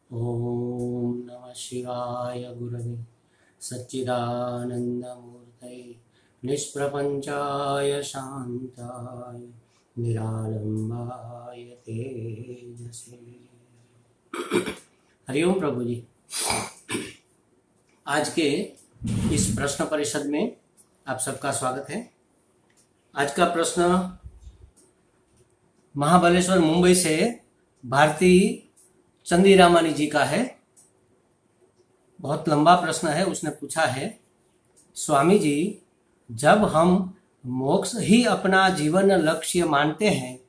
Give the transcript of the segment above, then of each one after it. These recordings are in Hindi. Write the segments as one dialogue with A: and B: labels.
A: ओम नमः शिवाय गुरवे सच्चिदानन्दमूर्तये निष्प्रपञ्चाय शान्ताय निरालम्बाय तेजसे। हरिओम प्रभु जी। आज के इस प्रश्न परिषद में आप सबका स्वागत है। आज का प्रश्न महाबलेश्वर मुंबई से भारती चंदीरामानी जी का है। बहुत लंबा प्रश्न है। उसने पूछा है, स्वामी जी, जब हम मोक्ष ही अपना जीवन लक्ष्य मानते हैं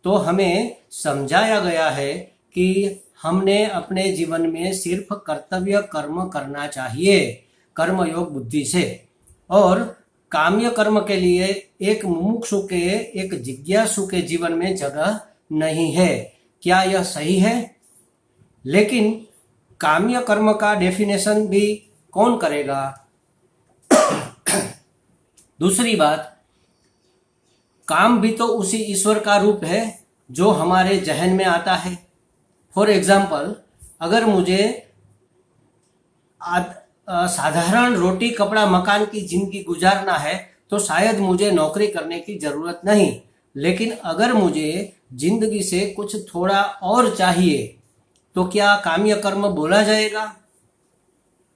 A: तो हमें समझाया गया है कि हमने अपने जीवन में सिर्फ कर्तव्य कर्म करना चाहिए कर्मयोग बुद्धि से, और काम्य कर्म के लिए एक मुमुक्षु के, एक जिज्ञासु के जीवन में जगह नहीं है। क्या यह सही है? लेकिन काम्य कर्म का डेफिनेशन भी कौन करेगा? दूसरी बात, काम भी तो उसी ईश्वर का रूप है जो हमारे जहन में आता है। फॉर एग्जाम्पल, अगर मुझे साधारण रोटी कपड़ा मकान की जिंदगी गुजारना है तो शायद मुझे नौकरी करने की जरूरत नहीं, लेकिन अगर मुझे जिंदगी से कुछ थोड़ा और चाहिए तो क्या काम्य कर्म बोला जाएगा?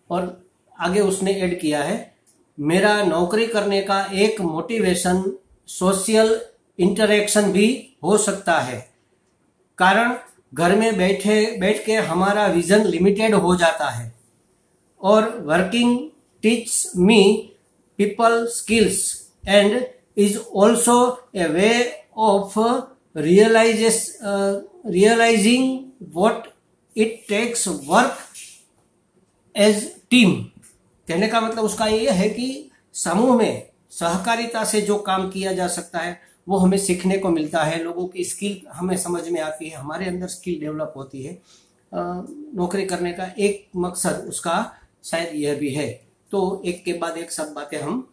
A: और आगे उसने ऐड किया है, मेरा नौकरी करने का एक मोटिवेशन सोशल इंटरेक्शन भी हो सकता है, कारण घर में बैठ के हमारा विजन लिमिटेड हो जाता है, और working teach me people skills and is also a way of realizing what it takes work as team. कहने का मतलब उसका ये है कि समूह में सहकारिता से जो काम किया जा सकता है वो हमें सीखने को मिलता है, लोगों की स्किल हमें समझ में आती है, हमारे अंदर स्किल डेवलप होती है। नौकरी करने का एक मकसद उसका शायद यह भी है। तो एक के बाद एक सब बातें हम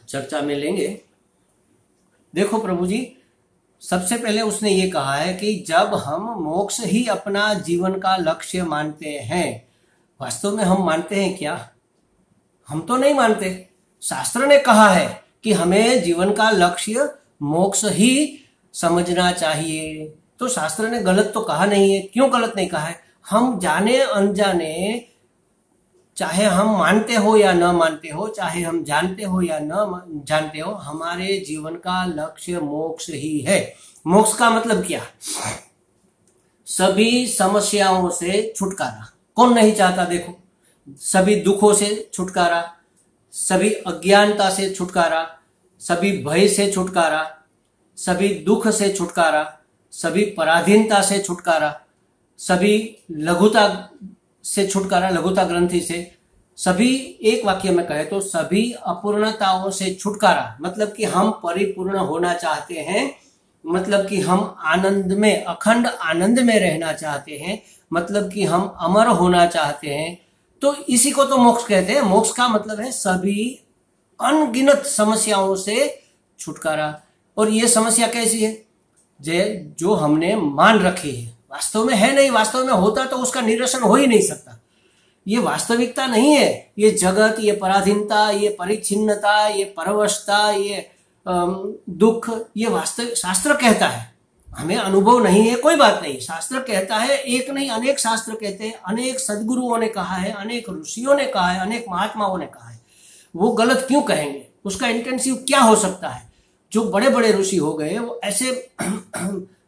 A: चर्चा में लेंगे। देखो प्रभु जी, सबसे पहले उसने ये कहा है कि जब हम मोक्ष ही अपना जीवन का लक्ष्य मानते हैं, वास्तव में हम मानते हैं क्या? हम तो नहीं मानते। शास्त्र ने कहा है कि हमें जीवन का लक्ष्य मोक्ष ही समझना चाहिए, तो शास्त्र ने गलत तो कहा नहीं है। क्यों गलत नहीं कहा है? हम जाने अनजाने, चाहे हम मानते हो या न मानते हो, चाहे हम जानते हो या न जानते हो, हमारे जीवन का लक्ष्य मोक्ष ही है। मोक्ष का मतलब क्या? सभी समस्याओं से छुटकारा। कौन नहीं चाहता? देखो, सभी दुखों से छुटकारा, सभी अज्ञानता से छुटकारा, सभी भय से छुटकारा, सभी दुख से छुटकारा, सभी पराधीनता से छुटकारा, सभी लघुता से छुटकारा, लघुता ग्रंथि से, सभी, एक वाक्य में कहे तो सभी अपूर्णताओं से छुटकारा। मतलब कि हम परिपूर्ण होना चाहते हैं, मतलब कि हम आनंद में, अखंड आनंद में रहना चाहते हैं, मतलब कि हम अमर होना चाहते हैं। तो इसी को तो मोक्ष कहते हैं। मोक्ष का मतलब है सभी अनगिनत समस्याओं से छुटकारा। और ये समस्या कैसी है? जो हमने मान रखी है, वास्तव में है नहीं। वास्तव में होता तो उसका निरसन हो ही नहीं सकता। ये वास्तविकता नहीं है। ये जगत, ये पराधीनता, ये परिच्छिन्नता, ये परवशता, ये दुख, ये वास्तविक शास्त्र कहता है। हमें अनुभव नहीं है, कोई बात नहीं। शास्त्र कहता है, एक नहीं अनेक शास्त्र कहते हैं, अनेक सदगुरुओं ने कहा है, अनेक ऋषियों ने कहा है, अनेक महात्माओं ने कहा है। वो गलत क्यों कहेंगे? उसका इंटेंसिव क्या हो सकता है? जो बड़े बड़े ऋषि हो गए वो ऐसे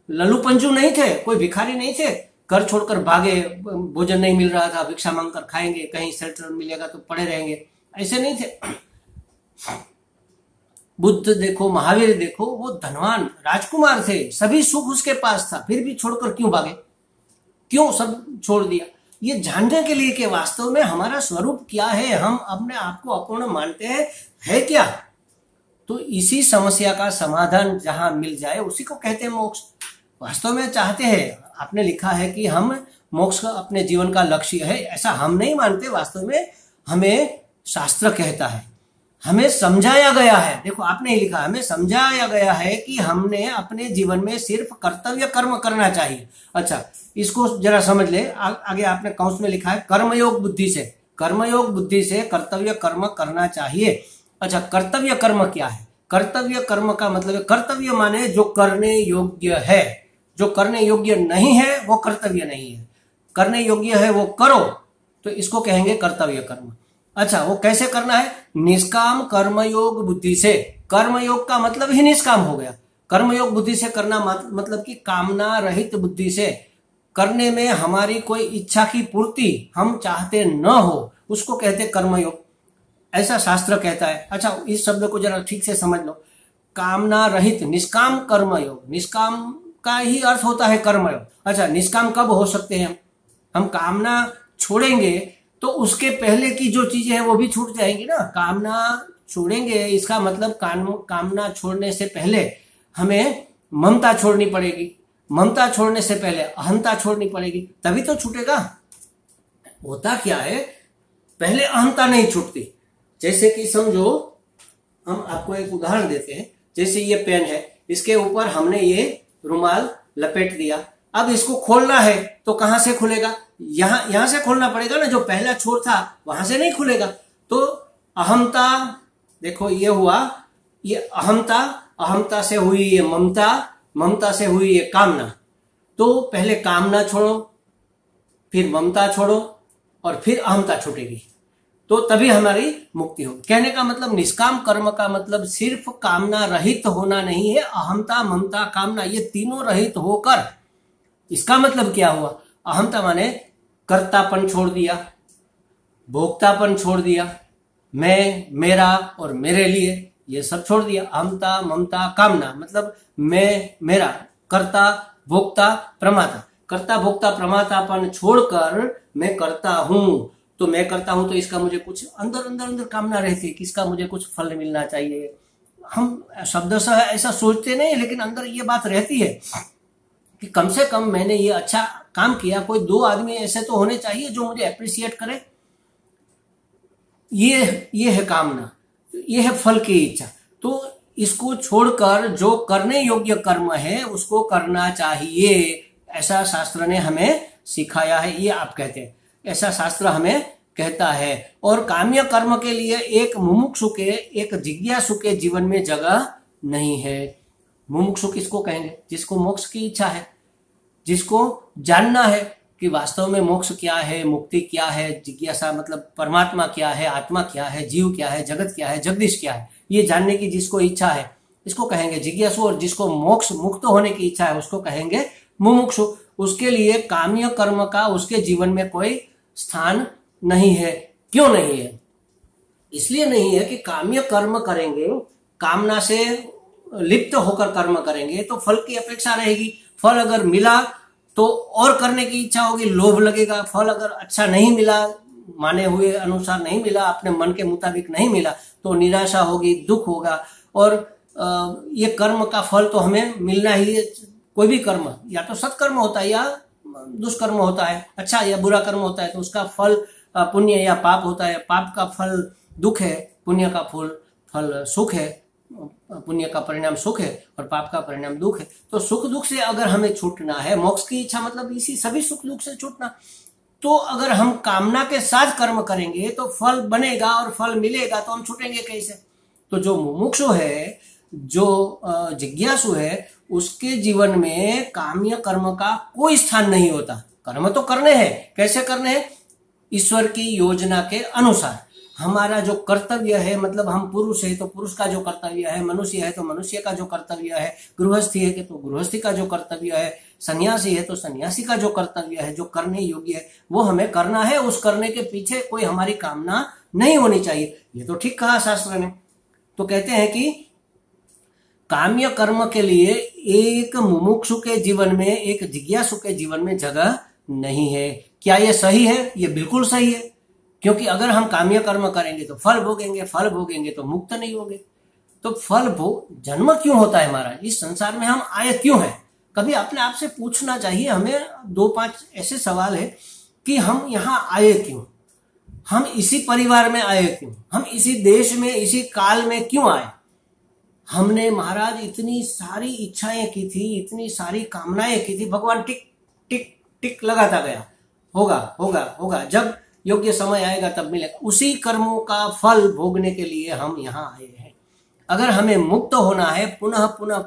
A: लल्लू पंजू नहीं थे, कोई भिखारी नहीं थे, घर छोड़कर भागे, भोजन नहीं मिल रहा था, भिक्षा मांगकर खाएंगे, कहीं शेल्टर मिलेगा तो पड़े रहेंगे, ऐसे नहीं थे। बुद्ध देखो, महावीर देखो, वो धनवान राजकुमार थे, सभी सुख उसके पास था, फिर भी छोड़कर क्यों भागे? क्यों सब छोड़ दिया? ये जानने के लिए कि वास्तव में हमारा स्वरूप क्या है, हम अपने आप को अपूर्ण मानते हैं, है क्या? तो इसी समस्या का समाधान जहां मिल जाए उसी को कहते हैं मोक्ष। वास्तव में चाहते हैं, आपने लिखा है कि हम मोक्ष का अपने जीवन का लक्ष्य है, ऐसा हम नहीं मानते। वास्तव में हमें शास्त्र कहता है, हमें समझाया गया है, देखो आपने ही लिखा, हमें समझाया गया है कि हमने अपने जीवन में सिर्फ कर्तव्य कर्म करना चाहिए। अच्छा, इसको जरा समझ ले। आगे आपने कौंस में लिखा है कर्मयोग बुद्धि से, कर्मयोग बुद्धि से कर्तव्य कर्म करना चाहिए। अच्छा, कर्तव्य कर्म क्या है? कर्तव्य कर्म का मतलब है, कर्तव्य माने जो करने योग्य है, जो करने योग्य नहीं है वो कर्तव्य नहीं है, करने योग्य है वो करो, तो इसको कहेंगे कर्तव्य कर्म। अच्छा, वो कैसे करना है? निष्काम कर्मयोग बुद्धि से। कर्मयोग का मतलब ही निष्काम हो गया। कर्मयोग बुद्धि से करना मतलब कि कामना रहित बुद्धि से, करने में हमारी कोई इच्छा की पूर्ति हम चाहते न हो, उसको कहते कर्मयोग, ऐसा शास्त्र कहता है। अच्छा, इस शब्द को जरा ठीक से समझ लो। कामना रहित निष्काम कर्मयोग, निष्काम का ही अर्थ होता है कर्मयोग। अच्छा, निष्काम कब हो सकते हैं? हम कामना छोड़ेंगे तो उसके पहले की जो चीजें हैं वो भी छूट जाएंगी ना। कामना छोड़ेंगे, इसका मतलब कामना छोड़ने से पहले हमें ममता छोड़नी पड़ेगी, ममता छोड़ने से पहले अहंता छोड़नी पड़ेगी, तभी तो छूटेगा। होता क्या है, पहले अहंता नहीं छूटती। जैसे कि समझो, हम आपको एक उदाहरण देते हैं। जैसे ये पेन है, इसके ऊपर हमने ये रुमाल लपेट दिया, अब इसको खोलना है तो कहां से खुलेगा? यहां से खोलना पड़ेगा ना, जो पहला छोर था वहां से नहीं खुलेगा। तो अहमता, देखो ये हुआ, ये अहमता, अहमता से हुई ये ममता, ममता से हुई ये कामना। तो पहले कामना छोड़ो, फिर ममता छोड़ो, और फिर अहमता छूटेगी, तो तभी हमारी मुक्ति होगी। कहने का मतलब निष्काम कर्म का मतलब सिर्फ कामना रहित होना नहीं है, अहमता ममता कामना ये तीनों रहित होकर। इसका मतलब क्या हुआ? अहमता माने कर्तापन छोड़ दिया, भोक्तापन छोड़ दिया, मैं, मेरा और मेरे लिए, ये सब छोड़ दिया। अहमता ममता कामना मतलब मैं, मेरा, कर्ता भोक्ता प्रमाता, कर्ता भोक्ता प्रमातापन छोड़कर मैं करता हूं। तो मैं करता हूं तो इसका मुझे कुछ अंदर अंदर अंदर कामना रहती है कि इसका मुझे कुछ फल मिलना चाहिए। हम शब्दशः ऐसा सोचते नहीं, लेकिन अंदर ये बात रहती है कि कम से कम मैंने ये अच्छा काम किया, कोई दो आदमी ऐसे तो होने चाहिए जो मुझे अप्रिशिएट करे। ये है कामना, ये है फल की इच्छा। तो इसको छोड़कर जो करने योग्य कर्म है उसको करना चाहिए, ऐसा शास्त्र ने हमें सिखाया है। ये आप कहते हैं, ऐसा शास्त्र हमें कहता है। और काम्य कर्म के लिए एक मुमुक्षु के, एक जिज्ञासु के जीवन में जगह नहीं है। मुमुक्षु किसको कहेंगे? जिसको मोक्ष की इच्छा है, जिसको जानना है कि वास्तव में मोक्ष क्या है, मुक्ति क्या है, जिज्ञासा मतलब परमात्मा क्या है, आत्मा क्या है, जीव क्या है, जगत क्या है, जगदीश क्या है, ये जानने की जिसको इच्छा है इसको कहेंगे जिज्ञासु। और जिसको मोक्ष मुक्त होने की इच्छा है उसको कहेंगे मुमुक्षु। उसके लिए काम्य कर्म का उसके जीवन में कोई स्थान नहीं है। क्यों नहीं है? इसलिए नहीं है कि काम्य कर्म करेंगे, कामना से लिप्त होकर कर्म करेंगे तो फल की अपेक्षा रहेगी। फल अगर मिला तो और करने की इच्छा होगी, लोभ लगेगा। फल अगर अच्छा नहीं मिला, माने हुए अनुसार नहीं मिला, अपने मन के मुताबिक नहीं मिला, तो निराशा होगी, दुख होगा। और ये कर्म का फल तो हमें मिलना ही है। कोई भी कर्म या तो सत्कर्म होता है या दुष्कर्म होता है, अच्छा या बुरा कर्म होता है, तो उसका फल पुण्य या पाप होता है। पाप का फल दुख है, पुण्य का फल सुख है। पुण्य का परिणाम सुख है और पाप का परिणाम दुख है। तो सुख दुख से अगर हमें छूटना है, मोक्ष की इच्छा मतलब इसी सभी सुख दुख से छूटना, तो अगर हम कामना के साथ कर्म करेंगे तो फल बनेगा और फल मिलेगा, तो हम छूटेंगे कैसे? तो जो मुमुक्षु है, जो जिज्ञासु है, उसके जीवन में काम्य कर्म का कोई स्थान नहीं होता। कर्म तो करने हैं, कैसे करने हैं? ईश्वर की योजना के अनुसार। हमारा जो कर्तव्य है, मतलब हम पुरुष है तो पुरुष का जो कर्तव्य है, मनुष्य है तो मनुष्य का जो कर्तव्य है, गृहस्थी है तो गृहस्थी का जो कर्तव्य है, सन्यासी है तो सन्यासी का जो कर्तव्य है, जो करने योग्य है वो हमें करना है। उस करने के पीछे कोई हमारी कामना नहीं होनी चाहिए। ये तो ठीक कहा शास्त्र ने। तो कहते हैं कि काम्य कर्म के लिए एक मुमुक्षु के जीवन में, एक जिज्ञासु के जीवन में जगह नहीं है। क्या ये सही है? ये बिल्कुल सही है, क्योंकि अगर हम काम्य कर्म करेंगे तो फल भोगेंगे, फल भोगेंगे तो मुक्त नहीं होंगे। तो फल भोग जन्म क्यों होता है हमारा? इस संसार में हम आए क्यों हैं? कभी अपने आप से पूछना चाहिए। हमें 2-5 ऐसे सवाल है कि हम यहाँ आए क्यों। हम इसी परिवार में आए क्यों, हम इसी देश में इसी काल में क्यों आए। हमने महाराज इतनी सारी इच्छाएं की थी, इतनी सारी कामनाएं की थी, भगवान टिक टिक टिक लगाता गया, होगा होगा होगा, जब योग्य समय आएगा तब मिलेगा। उसी कर्मों का फल भोगने के लिए हम यहाँ आए हैं। अगर हमें मुक्त होना है, पुनः पुनः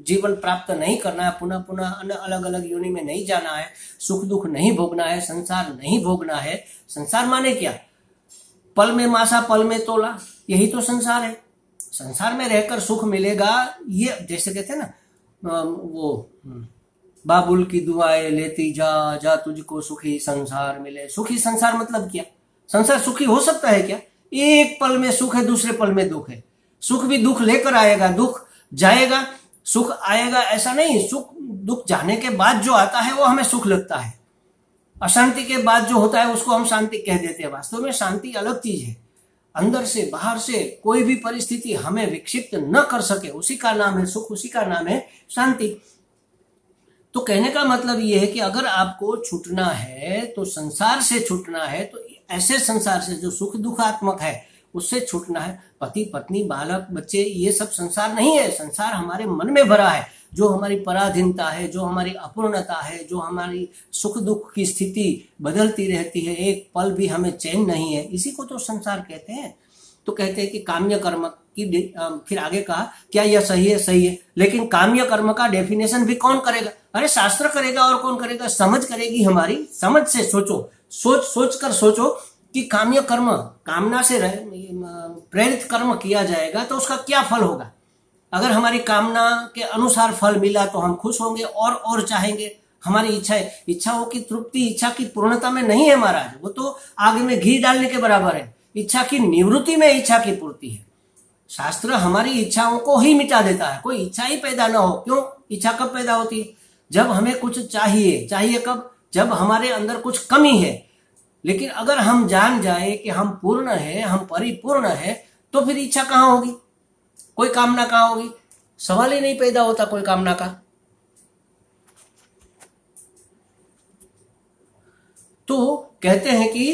A: जीवन प्राप्त नहीं करना है, पुनः पुनः अलग अलग योनि में नहीं जाना है, सुख दुख नहीं भोगना है, संसार नहीं भोगना है। संसार माने क्या, पल में मासा पल में तोला, यही तो संसार है। संसार में रहकर सुख मिलेगा, ये जैसे कहते हैं ना वो बाबुल की दुआएं लेती जा जा तुझको सुखी संसार मिले। सुखी संसार मतलब क्या, संसार सुखी हो सकता है क्या? एक पल में सुख है, दूसरे पल में दुख है। सुख भी दुख लेकर आएगा, दुख जाएगा, सुख आएगा, ऐसा नहीं। सुख दुख जाने के बाद जो आता है वो हमें सुख लगता है, अशांति के बाद जो होता है उसको हम शांति कह देते हैं। वास्तव में शांति अलग चीज है। अंदर से बाहर से कोई भी परिस्थिति हमें विक्षिप्त न कर सके, उसी का नाम है सुख, उसी का नाम है शांति। तो कहने का मतलब ये है कि अगर आपको छूटना है तो संसार से छूटना है, तो ऐसे संसार से जो सुख दुखात्मक है उससे छूटना है। पति पत्नी बालक बच्चे ये सब संसार नहीं है। संसार हमारे मन में भरा है, जो हमारी पराधीनता है, जो हमारी अपूर्णता है, जो हमारी सुख दुख की स्थिति बदलती रहती है, एक पल भी हमें चैन नहीं है, इसी को तो संसार कहते हैं। तो कहते हैं कि काम्य कर्म की, फिर आगे कहा क्या यह सही है, सही है, लेकिन काम्य कर्म का डेफिनेशन भी कौन करेगा? अरे शास्त्र करेगा, और कौन करेगा? समझ करेगी हमारी। समझ से सोचो, सोच कर सोचो कि काम्य कर्म, कामना से प्रेरित कर्म किया जाएगा तो उसका क्या फल होगा। अगर हमारी कामना के अनुसार फल मिला तो हम खुश होंगे और चाहेंगे। हमारी इच्छाओं की तृप्ति इच्छा की पूर्णता में नहीं है महाराज, वो तो आग में घी डालने के बराबर है। इच्छा की निवृत्ति में इच्छा की पूर्ति है। शास्त्र हमारी इच्छाओं को ही मिटा देता है, कोई इच्छा ही पैदा ना हो। क्यों? इच्छा कब पैदा होती है? जब हमें कुछ चाहिए कब? जब हमारे अंदर कुछ कमी है। लेकिन अगर हम जान जाए कि हम पूर्ण है, हम परिपूर्ण है, तो फिर इच्छा कहां होगी, कोई कामना कहां होगी? सवाल ही नहीं पैदा होता कोई कामना का। तो कहते हैं कि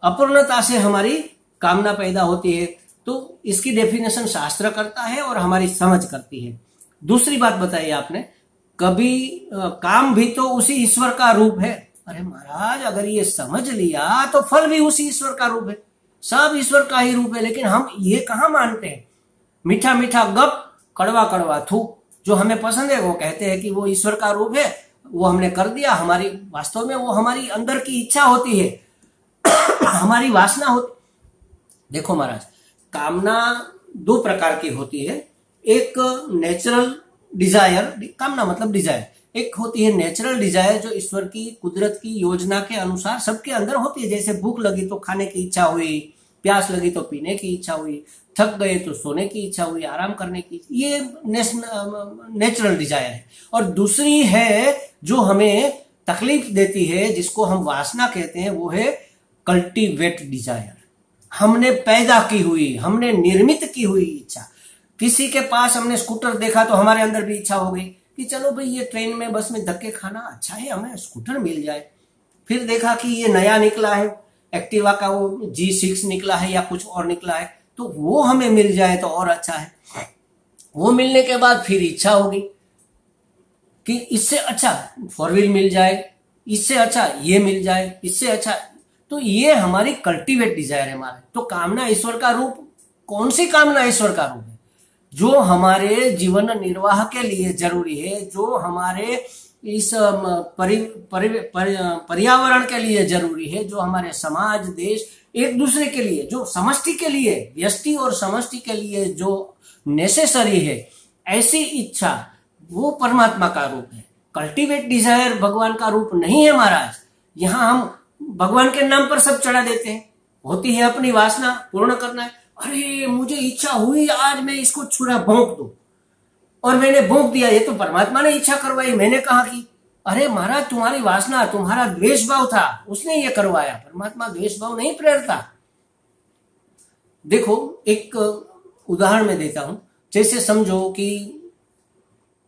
A: अपूर्णता से हमारी कामना पैदा होती है। तो इसकी डेफिनेशन शास्त्र करता है और हमारी समझ करती है। दूसरी बात बताइए आपने, कभी काम भी तो उसी ईश्वर का रूप है। अरे महाराज, अगर ये समझ लिया तो फल भी उसी ईश्वर का रूप है, सब ईश्वर का ही रूप है। लेकिन हम ये कहाँ मानते हैं? मीठा मीठा गप, कड़वा कड़वा थूक, जो हमें पसंद है वो कहते हैं कि वो ईश्वर का रूप है, वो हमने कर दिया। हमारी वास्तव में वो हमारी अंदर की इच्छा होती है, हमारी वासना होती। देखो महाराज, कामना दो प्रकार की होती है। एक नेचुरल डिजायर, कामना मतलब डिजायर। एक होती है नेचुरल डिजायर, जो ईश्वर की कुदरत की योजना के अनुसार सबके अंदर होती है। जैसे भूख लगी तो खाने की इच्छा हुई, प्यास लगी तो पीने की इच्छा हुई, थक गए तो सोने की इच्छा हुई, आराम करने की, ये नेचुरल डिजायर है। और दूसरी है जो हमें तकलीफ देती है, जिसको हम वासना कहते हैं, वो है कल्टीवेट डिजायर। हमने पैदा की हुई, हमने निर्मित की हुई इच्छा। किसी के पास हमने स्कूटर देखा तो हमारे अंदर भी इच्छा हो गई कि चलो भाई, ये ट्रेन में बस में धक्के खाना अच्छा है, हमें स्कूटर मिल जाए। फिर देखा कि ये नया निकला है, एक्टिवा का वो G6 निकला है या कुछ और निकला है, तो वो हमें मिल जाए तो और अच्छा है। वो मिलने के बाद फिर इच्छा होगी कि इससे अच्छा 4 व्हील मिल जाए, इससे अच्छा ये मिल जाए, इससे अच्छा। तो ये हमारी कल्टीवेट डिजायर है हमारे। तो कामना ईश्वर का रूप, कौन सी कामना ईश्वर का रूप है? जो हमारे जीवन निर्वाह के लिए जरूरी है, जो हमारे इस पर्यावरण के लिए जरूरी है, जो हमारे समाज देश एक दूसरे के लिए, जो समष्टि के लिए, व्यष्टि और समष्टि के लिए जो नेसेसरी है, ऐसी इच्छा वो परमात्मा का रूप है। कल्टीवेट डिजायर भगवान का रूप नहीं है महाराज। यहाँ हम भगवान के नाम पर सब चढ़ा देते हैं। होती है अपनी वासना पूर्ण करना है। अरे मुझे इच्छा हुई आज मैं इसको छुरा भोंक दूं, और मैंने भोंक दिया। ये तो परमात्मा ने इच्छा करवाई, मैंने कहा कि अरे महाराज तुम्हारी वासना, तुम्हारा द्वेष भाव था, उसने ये करवाया। परमात्मा द्वेष भाव नहीं प्रेरता। देखो एक उदाहरण मैं देता हूं। जैसे समझो कि,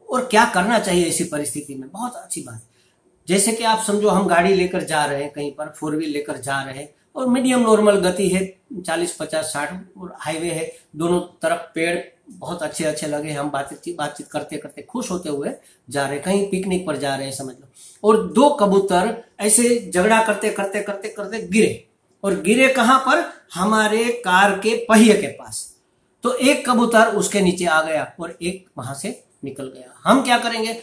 A: और क्या करना चाहिए ऐसी परिस्थिति में, बहुत अच्छी बात। जैसे कि आप समझो हम गाड़ी लेकर जा रहे हैं, कहीं पर 4 व्हील लेकर जा रहे हैं और मीडियम नॉर्मल गति है 40, 50, 60 और हाईवे है, दोनों तरफ पेड़ बहुत अच्छे अच्छे लगे, हम बातचीत करते करते खुश होते हुए जा रहे हैं, कहीं पिकनिक पर जा रहे हैं समझ लो, और 2 कबूतर ऐसे झगड़ा करते करते करते करते गिरे, और गिरे कहां पर? हमारे कार के पहिए के पास। तो एक कबूतर उसके नीचे आ गया और एक वहां से निकल गया। हम क्या करेंगे?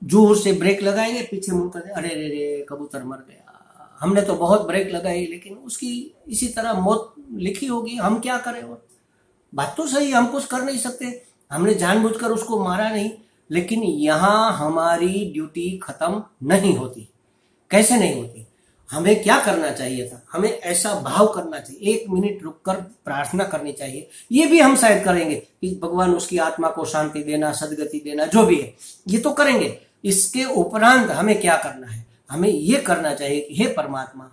A: जोर से ब्रेक लगाएंगे, पीछे मुड़ कर अरे रे रे कबूतर मर गया। हमने तो बहुत ब्रेक लगाई लेकिन उसकी इसी तरह मौत लिखी होगी, हम क्या करें? और बात तो सही, हम कुछ कर नहीं सकते, हमने जानबूझकर उसको मारा नहीं, लेकिन यहां हमारी ड्यूटी खत्म नहीं होती। कैसे नहीं होती? हमें क्या करना चाहिए था? हमें ऐसा भाव करना चाहिए, 1 मिनट रुककर प्रार्थना करनी चाहिए। ये भी हम शायद करेंगे कि भगवान उसकी आत्मा को शांति देना, सदगति देना, जो भी है ये तो करेंगे। इसके उपरांत हमें क्या करना है? हमें ये करना चाहिए कि हे परमात्मा,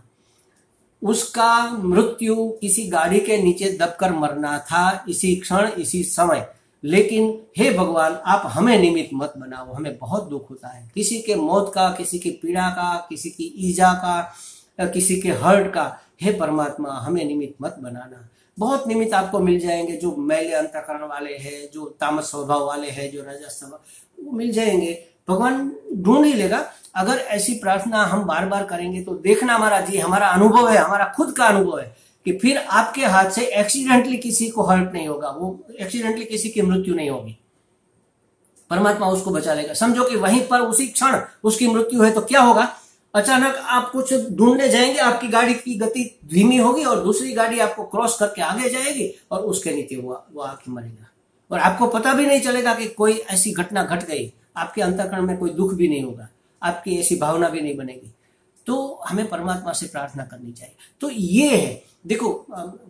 A: उसका मृत्यु किसी गाड़ी के नीचे दबकर मरना था, इसी क्षण इसी समय, लेकिन हे भगवान आप हमें निमित्त मत बनाओ। हमें बहुत दुख होता है किसी के मौत का, किसी की पीड़ा का, किसी की ईजा का, किसी के हर्ट का। हे परमात्मा हमें निमित्त मत बनाना। बहुत निमित्त आपको मिल जाएंगे, जो मैले अंतःकरण वाले हैं, जो तामस स्वभाव वाले हैं, जो रजस स्वभाव, वो मिल जाएंगे, भगवान ढूंढ ही लेगा। अगर ऐसी प्रार्थना हम बार बार करेंगे तो देखना महाराज जी, हमारा अनुभव है, हमारा खुद का अनुभव है कि फिर आपके हाथ से एक्सीडेंटली किसी को हर्ट नहीं होगा, वो एक्सीडेंटली किसी की मृत्यु नहीं होगी, परमात्मा उसको बचा लेगा। समझो कि वहीं पर उसी क्षण उसकी मृत्यु है तो क्या होगा? अचानक आप कुछ ढूंढने जाएंगे, आपकी गाड़ी की गति धीमी होगी और दूसरी गाड़ी आपको क्रॉस करके आगे जाएगी और उसके नीचे वो आके मरेगा, और आपको पता भी नहीं चलेगा कि कोई ऐसी घटना घट गई। आपके अंतःकरण में कोई दुख भी नहीं होगा, आपकी ऐसी भावना भी नहीं बनेगी। तो हमें परमात्मा से प्रार्थना करनी चाहिए। तो ये है, देखो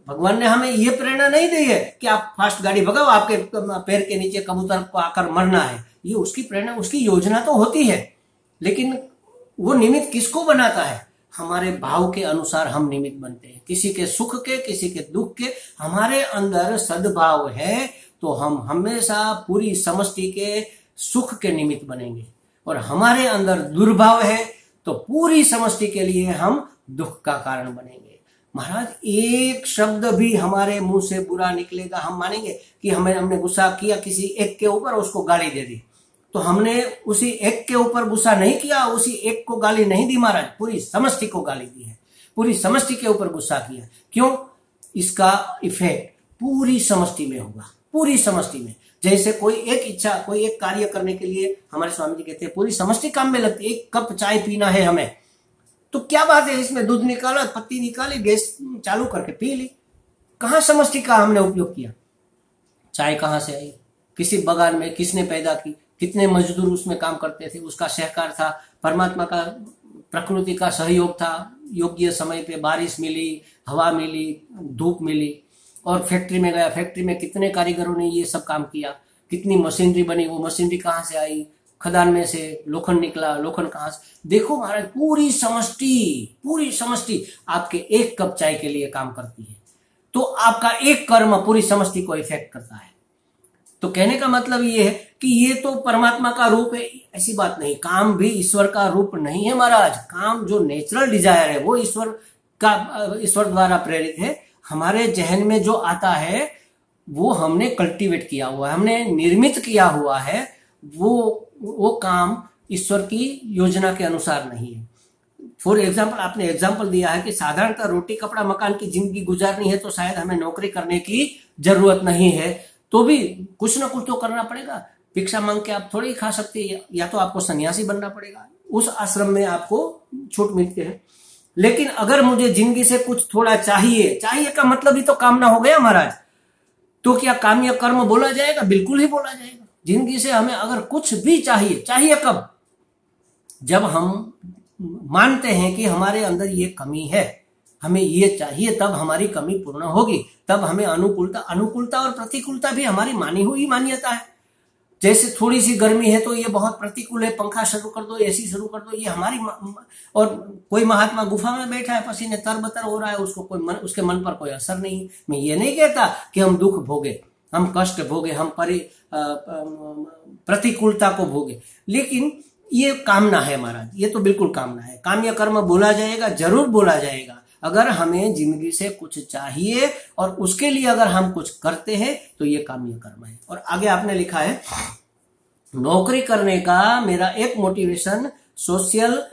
A: भगवान ने हमें ये प्रेरणा नहीं दी है कि आप फास्ट गाड़ी भगाओ, आपके पैर के नीचे कबूतर को आकर मरना है। ये उसकी प्रेरणा, उसकी योजना तो होती है, लेकिन वो निमित्त किसको बनाता है? हमारे भाव के अनुसार हम निमित्त बनते हैं, किसी के सुख के, किसी के दुख के। हमारे अंदर सद्भाव है तो हम हमेशा पूरी समष्टि के सुख के निमित्त बनेंगे, और हमारे अंदर दुर्भाव है तो पूरी समष्टि के लिए हम दुख का कारण बनेंगे। महाराज एक शब्द भी हमारे मुंह से बुरा निकलेगा, हम मानेंगे कि हमने गुस्सा किया किसी एक के ऊपर, उसको गाली दे दी, तो हमने उसी एक के ऊपर गुस्सा नहीं किया, उसी एक को गाली नहीं दी महाराज, पूरी समष्टि को गाली दी है, पूरी समष्टि के ऊपर गुस्सा किया। क्यों? इसका इफेक्ट पूरी समष्टि में होगा, पूरी समष्टि में। जैसे कोई एक इच्छा, कोई एक कार्य करने के लिए हमारे स्वामी जी कहते हैं पूरी समष्टि काम में लगती है। 1 कप चाय पीना है हमें, तो क्या बात है, इसमें दूध निकाला, पत्ती निकाली, गैस चालू करके पी ली। कहां समष्टि का हमने उपयोग किया? चाय कहां से आई? किसी बगान में किसने पैदा की? कितने मजदूर उसमें काम करते थे? उसका सहकार था, परमात्मा का, प्रकृति का सहयोग था, योग्य समय पे बारिश मिली, हवा मिली, धूप मिली, और फैक्ट्री में गया, फैक्ट्री में कितने कारीगरों ने ये सब काम किया, कितनी मशीनरी बनी, वो मशीनरी कहां से आई? खदान में से लोखंड निकला, लोखंड कहां से? देखो महाराज पूरी समष्टि आपके 1 कप चाय के लिए काम करती है, तो आपका एक कर्म पूरी समष्टि को इफेक्ट करता है। तो कहने का मतलब ये है कि ये तो परमात्मा का रूप है, ऐसी बात नहीं। काम भी ईश्वर का रूप नहीं है महाराज। काम जो नेचुरल डिजायर है वो ईश्वर द्वारा प्रेरित है। हमारे जहन में जो आता है वो हमने कल्टीवेट किया हुआ है, हमने निर्मित किया हुआ है, वो काम ईश्वर की योजना के अनुसार नहीं है। फॉर एग्जाम्पल, आपने एग्जाम्पल दिया है कि साधारणतः रोटी कपड़ा मकान की जिंदगी गुजारनी है तो शायद हमें नौकरी करने की जरूरत नहीं है, तो भी कुछ ना कुछ तो करना पड़ेगा। भिक्षा मांग के आप थोड़ी खा सकते हैं, या तो आपको सन्यासी बनना पड़ेगा, उस आश्रम में आपको छूट मिलती है। लेकिन अगर मुझे जिंदगी से कुछ थोड़ा चाहिए का मतलब ही तो कामना हो गया महाराज। तो क्या काम्य कर्म बोला जाएगा? बिल्कुल ही बोला जाएगा। जिंदगी से हमें अगर कुछ भी चाहिए कब? जब हम मानते हैं कि हमारे अंदर ये कमी है, हमें ये चाहिए, तब हमारी कमी पूर्ण होगी, तब हमें अनुकूलता और प्रतिकूलता भी हमारी मानी हुई मान्यता है। जैसे थोड़ी सी गर्मी है तो ये बहुत प्रतिकूल है, पंखा शुरू कर दो, एसी शुरू कर दो, ये हमारी। और कोई महात्मा गुफा में बैठा है, पसीने तरबतर हो रहा है, उसके मन पर कोई असर नहीं। मैं ये नहीं कहता कि हम दुख भोगे, हम कष्ट भोगे, हम प्रतिकूलता को भोगे, लेकिन ये कामना है महाराज, ये तो बिल्कुल कामना है। काम्य कर्म बोला जाएगा, जरूर बोला जाएगा। अगर हमें जिंदगी से कुछ चाहिए और उसके लिए अगर हम कुछ करते हैं तो ये काम्य कर्म है। और आगे आपने लिखा है, नौकरी करने का मेरा एक मोटिवेशन सोशल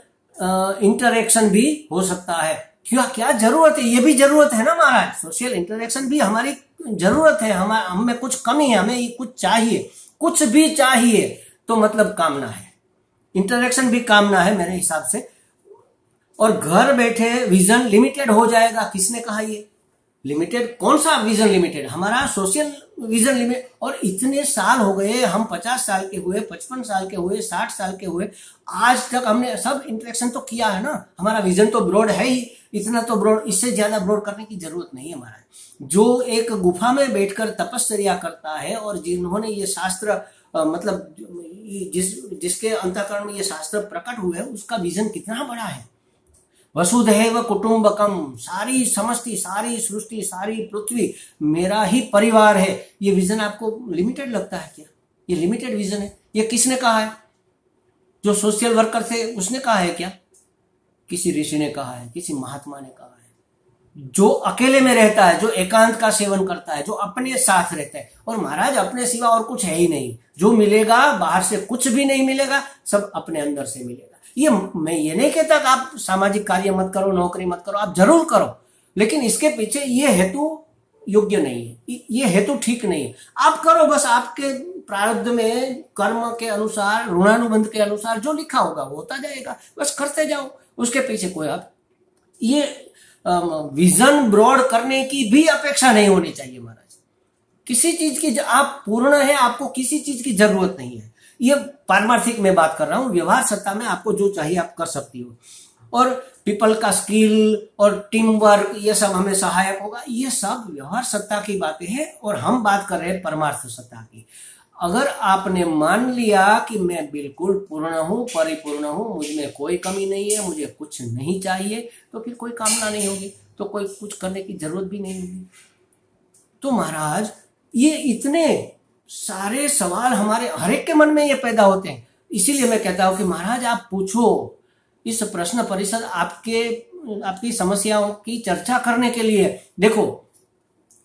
A: इंटरेक्शन भी हो सकता है। क्या जरूरत है, ये भी जरूरत है ना महाराज, सोशल इंटरेक्शन भी हमारी जरूरत है। हमें कुछ कमी है, हमें कुछ चाहिए, कुछ भी चाहिए तो मतलब कामना है। इंटरेक्शन भी कामना है मेरे हिसाब से। और घर बैठे विजन लिमिटेड हो जाएगा, किसने कहा ये लिमिटेड? कौन सा विजन लिमिटेड? हमारा सोशल विजन लिमिट। और इतने साल हो गए, हम 50 साल के हुए, 55 साल के हुए, 60 साल के हुए, आज तक हमने सब इंटरेक्शन तो किया है ना। हमारा विजन तो ब्रॉड है ही, इतना तो ब्रॉड, इससे ज्यादा ब्रॉड करने की जरूरत नहीं है महाराज। जो एक गुफा में बैठकर तपस्या करता है और जिन्होंने ये शास्त्र मतलब जिसके अंतःकरण में ये शास्त्र प्रकट हुए, उसका विजन कितना बड़ा है। वसुधैव कुटुंबकम, सारी समष्टि, सारी सृष्टि, सारी पृथ्वी मेरा ही परिवार है। ये विजन आपको लिमिटेड लगता है क्या? ये लिमिटेड विजन है। ये किसने कहा है? जो सोशल वर्कर थे उसने कहा है क्या? किसी ऋषि ने कहा है, किसी महात्मा ने कहा है। जो अकेले में रहता है, जो एकांत का सेवन करता है, जो अपने साथ रहता है, और महाराज अपने सिवा और कुछ है ही नहीं। जो मिलेगा बाहर से कुछ भी नहीं मिलेगा, सब अपने अंदर से मिलेगा। ये मैं ये नहीं कहता कि आप सामाजिक कार्य मत करो, नौकरी मत करो, आप जरूर करो, लेकिन इसके पीछे ये हेतु योग्य नहीं है, ये हेतु ठीक नहीं है। आप करो, बस आपके प्रारब्ध में कर्म के अनुसार, ऋणानुबंध के अनुसार जो लिखा होगा वो होता जाएगा, बस करते जाओ। उसके पीछे कोई आप ये विजन ब्रॉड करने की भी अपेक्षा नहीं होनी चाहिए महाराज। किसी चीज की आप पूर्ण है, आपको किसी चीज की जरूरत नहीं है। ये पारमार्थिक में बात कर रहा हूं, व्यवहार सत्ता में आपको जो चाहिए आप कर सकती हो। और पीपल का स्किल और टीम वर्क, ये सब हमें सहायक होगा। ये सब व्यवहार सत्ता की बातें हैं और हम बात कर रहे हैं परमार्थ सत्ता की। अगर आपने मान लिया कि मैं बिल्कुल पूर्ण हूं, परिपूर्ण हूं, मुझ में कोई कमी नहीं है, मुझे कुछ नहीं चाहिए, तो फिर कोई कामना नहीं होगी, तो कोई कुछ करने की जरूरत भी नहीं होगी। तो महाराज ये इतने सारे सवाल हमारे हर एक के मन में ये पैदा होते हैं। इसीलिए मैं कहता हूं कि महाराज आप पूछो। इस प्रश्न परिषद आपकी समस्याओं की चर्चा करने के लिए। देखो,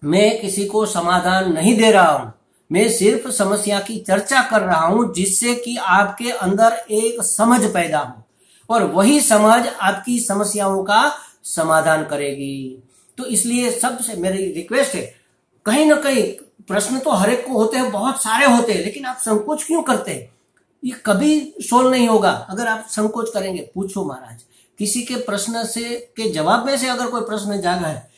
A: मैं किसी को समाधान नहीं दे रहा हूं, मैं सिर्फ समस्या की चर्चा कर रहा हूं, जिससे कि आपके अंदर एक समझ पैदा हो और वही समझ आपकी समस्याओं का समाधान करेगी। तो इसलिए सबसे मेरी रिक्वेस्ट है, कहीं ना कहीं प्रश्न तो हर एक को होते हैं, बहुत सारे होते हैं, लेकिन आप संकोच क्यों करते हैं? ये कभी सोल्व नहीं होगा अगर आप संकोच करेंगे। पूछो महाराज, किसी के प्रश्न से के जवाब में से अगर कोई प्रश्न जागा है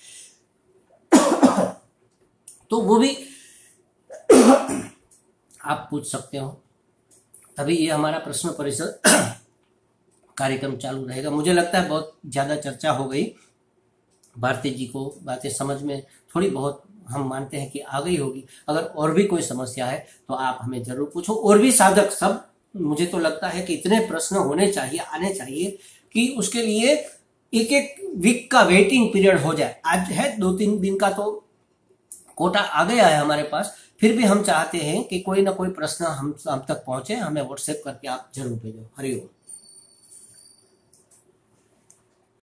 A: तो वो भी आप पूछ सकते हो। तभी ये हमारा प्रश्न परिषद कार्यक्रम चालू रहेगा। मुझे लगता है बहुत ज्यादा चर्चा हो गई। भारती जी को बातें समझ में थोड़ी बहुत हम मानते हैं कि आ गई होगी। अगर और भी कोई समस्या है तो आप हमें जरूर पूछो। और भी साधक सब, मुझे तो लगता है कि इतने प्रश्न होने चाहिए, आने चाहिए कि उसके लिए एक एक वीक का वेटिंग पीरियड हो जाए। आज है 2-3 दिन का तो कोटा आ गया है हमारे पास, फिर भी हम चाहते हैं कि कोई ना कोई प्रश्न हम तक पहुंचे। हमें व्हाट्सएप करके आप जरूर भेजो। हरिओम।